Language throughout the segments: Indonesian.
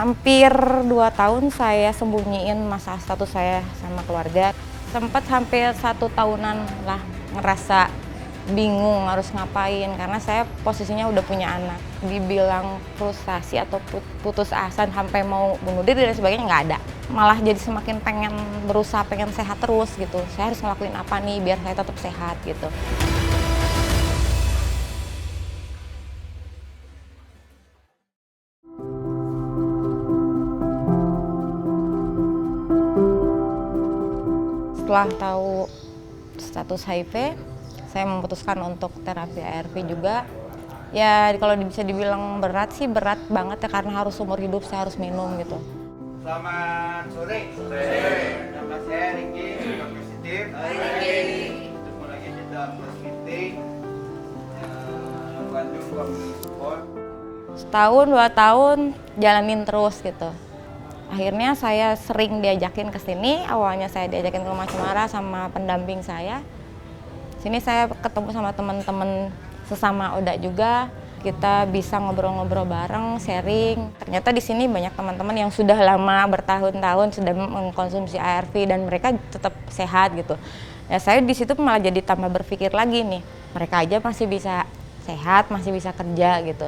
Hampir 2 tahun saya sembunyiin masalah status saya sama keluarga. Sempat hampir 1 tahunan lah ngerasa bingung harus ngapain karena saya posisinya udah punya anak. Dibilang frustasi atau putus asa sampai mau bunuh diri dan sebagainya nggak ada. Malah jadi semakin pengen berusaha, pengen sehat terus gitu. Saya harus ngelakuin apa nih biar saya tetap sehat gitu. Setelah tahu status HIV, saya memutuskan untuk terapi ARV juga. Ya kalau bisa dibilang berat sih berat banget ya karena harus seumur hidup saya harus minum gitu. Selamat sore. Nama saya Riki, sudah positif. Ketemu lagi kita plus meeting. Bandung Community Support. Setahun 2 tahun jalanin terus gitu. Akhirnya saya sering diajakin ke sini. Awalnya saya diajakin ke Rumah Cemara sama pendamping saya. Sini saya ketemu sama teman-teman sesama ODA juga. Kita bisa ngobrol-ngobrol bareng, sharing. Ternyata di sini banyak teman-teman yang sudah lama bertahun-tahun sudah mengkonsumsi ARV dan mereka tetap sehat gitu. Ya saya di situ malah jadi tambah berpikir lagi nih. Mereka aja masih bisa sehat, masih bisa kerja gitu.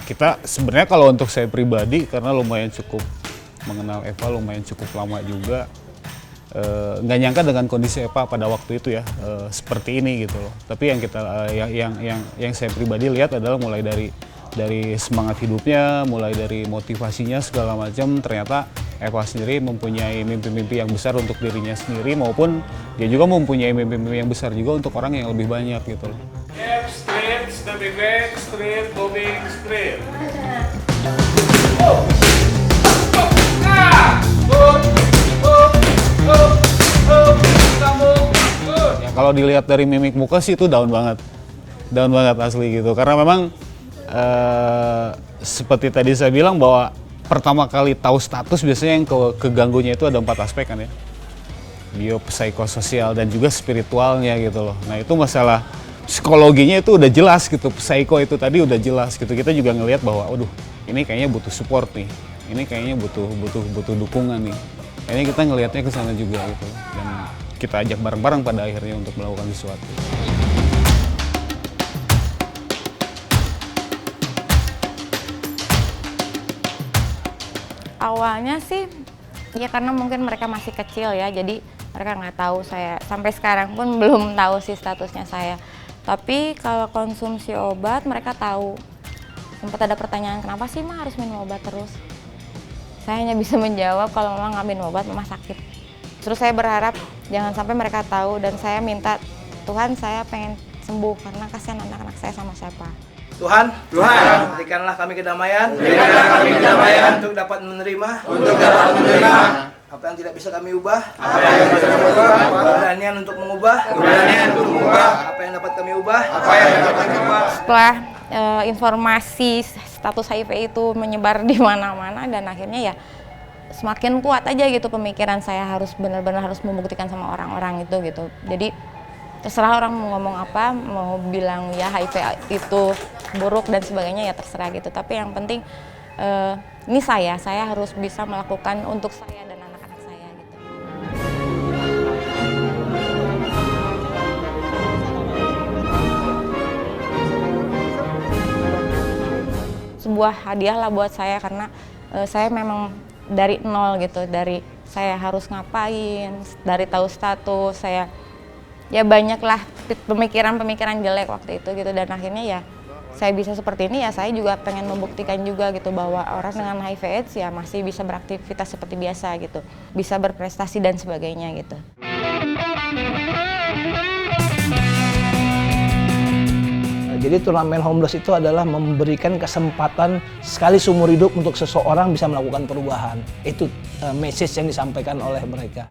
Kita sebenarnya kalau untuk saya pribadi karena lumayan cukup mengenal Eva lumayan cukup lama juga, nggak nyangka dengan kondisi Eva pada waktu itu ya seperti ini gitu loh. Tapi yang kita yang saya pribadi lihat adalah mulai dari semangat hidupnya, mulai dari motivasinya segala macam. Ternyata Eva sendiri mempunyai mimpi-mimpi yang besar untuk dirinya sendiri maupun dia juga mempunyai mimpi-mimpi yang besar juga untuk orang yang lebih banyak gitu loh. Straight, stepping back, straight, moving, straight. Ya, kalau dilihat dari mimik muka sih itu down banget asli gitu. Karena memang seperti tadi saya bilang bahwa pertama kali tahu status biasanya yang keganggunya itu ada 4 aspek kan ya. Biopsikososial dan juga spiritualnya gitu loh. Nah itu masalah psikologinya itu udah jelas gitu, psiko itu tadi udah jelas gitu. Kita juga ngelihat bahwa, waduh, ini kayaknya butuh support nih, ini kayaknya butuh dukungan nih. Kayaknya kita ngelihatnya ke sana juga gitu, dan kita ajak bareng-bareng pada akhirnya untuk melakukan sesuatu. Awalnya sih, ya karena mungkin mereka masih kecil ya, jadi mereka nggak tahu saya. Sampai sekarang pun belum tahu sih statusnya saya. Tapi kalau konsumsi obat mereka tahu. Sempat ada pertanyaan, kenapa sih Mah harus minum obat terus? Saya hanya bisa menjawab kalau Mama nggak minum obat, Mama sakit. Terus saya berharap jangan sampai mereka tahu dan saya minta, Tuhan saya pengen sembuh karena kasihan anak-anak saya sama siapa. Tuhan, berikanlah kami kedamaian, untuk dapat menerima, apa yang tidak bisa kami ubah, keberanian untuk mengubah, apa yang dapat kami ubah, Setelah informasi status HIV itu menyebar di mana-mana dan akhirnya ya semakin kuat aja gitu pemikiran saya harus benar-benar harus membuktikan sama orang-orang itu gitu. Jadi terserah orang mau ngomong apa, mau bilang ya HIV itu buruk dan sebagainya ya terserah gitu. Tapi yang penting ini saya harus bisa melakukan untuk saya dan anak-anak saya gitu. Sebuah hadiah lah buat saya karena saya memang dari nol gitu, dari saya harus ngapain, dari tahu status saya ya banyak lah pemikiran-pemikiran jelek waktu itu gitu dan akhirnya ya saya bisa seperti ini ya saya juga pengen membuktikan juga gitu bahwa orang dengan HIV/AIDS ya masih bisa beraktivitas seperti biasa gitu, bisa berprestasi dan sebagainya gitu. Jadi turnamen homeless itu adalah memberikan kesempatan sekali seumur hidup untuk seseorang bisa melakukan perubahan. Itu message yang disampaikan oleh mereka.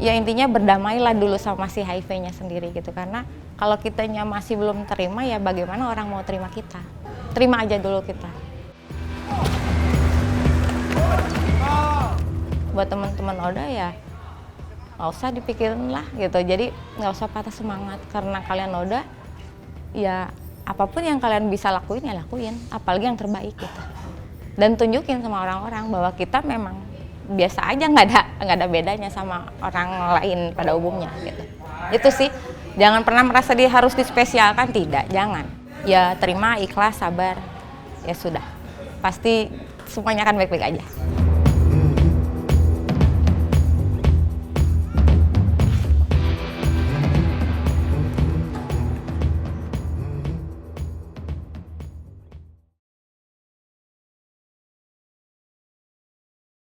Ya intinya berdamailah dulu sama si HIV-nya sendiri gitu karena kalau kitanya masih belum terima ya bagaimana orang mau terima kita. Terima aja dulu kita. buat teman-teman Oda ya nggak usah dipikirin lah gitu. Jadi nggak usah patah semangat karena kalian Oda, ya apapun yang kalian bisa lakuin ya lakuin, apalagi yang terbaik gitu. Dan tunjukin sama orang-orang bahwa kita memang biasa aja, nggak ada bedanya sama orang lain pada umumnya gitu. Itu sih, jangan pernah merasa harus dispesialkan, tidak, jangan. Ya terima, ikhlas, sabar, ya sudah. Pasti semuanya akan baik-baik aja.